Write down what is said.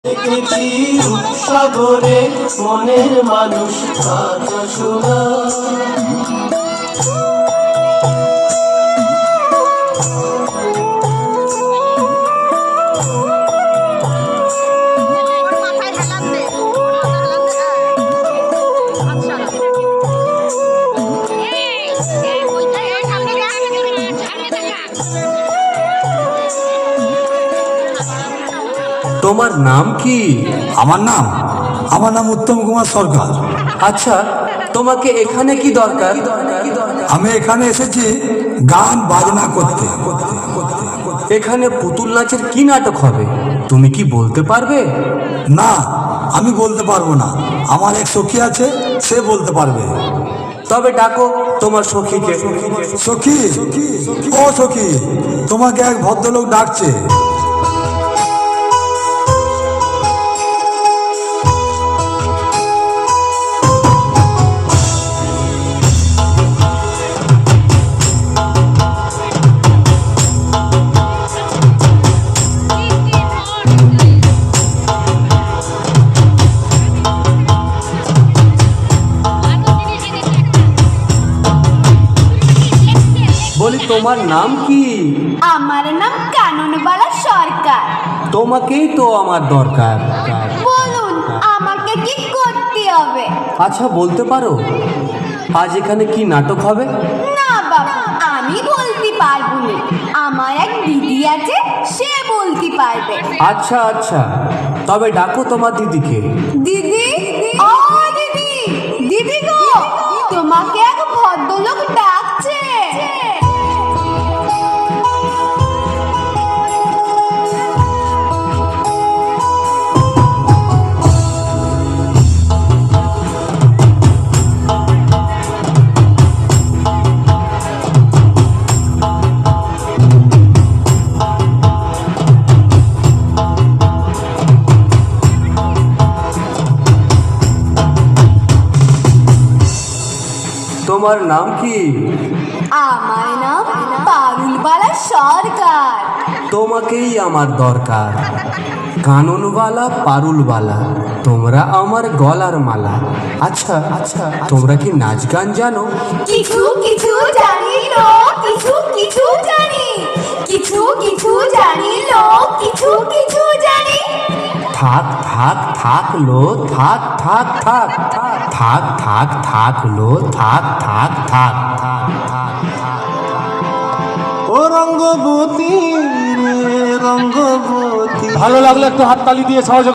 দেখেছি সাগরে মনের মানুষ কথা শোনা। তোমার নাম কি? আমার নাম উত্তম কুমার সরকার। আচ্ছা, তোমাকে এখানে কি দরকার? আমি এখানে এসেছি গান বাজনা করতে। এখানে পুতুল নাচের কি নাটক হবে তুমি কি বলতে পারবে? না, আমি বলতে পারবো না। আমার এক সখী আছে, সে বলতে পারবে। তবে ডাকো তোমার সখীকে। সখী, ও সখী, তোমাকে এক ভদ্রলোক ডাকছে। বলি তোমার নাম কি? আমার নাম কাননবালা সরকার। তোমাকেই তো আমার দরকার। বলুন আমাকে কি করতে হবে? আচ্ছা বলতে পারো আজ এখানে কি নাটক হবে? না বাবা, আমি বলতে পারবো না। আমার এক দিদি আছে, সে বলতে পারবে। আচ্ছা আচ্ছা, তবে ডাকো তোমার দিদিকে। দিদি, ও দিদি, দিদি গো, তোমাকে এক ভদ্রলোক ডাকছে। তোমার নাম কি? আমার নাম পারুলবালা সরকার। তোমাকেই আমার দরকার। কাননওয়ালা পারুলওয়ালা, তোমরা আমার গলার মালা। আচ্ছা আচ্ছা, তোমরা কি নাচ গান জানো? কিছু কিছু জানি লো, কিছু কিছু জানি, কিছু কিছু জানি লো, কিছু কিছু জানি। থাক থাক থাক লো, থাক থাক থাক থাক থাক থাক লো, থাক থাক থাক থাক থাক। ও রঙ্গবতী রে রঙ্গবতী। ভালো লাগলে একটু হাততালি দিয়ে সহযোগ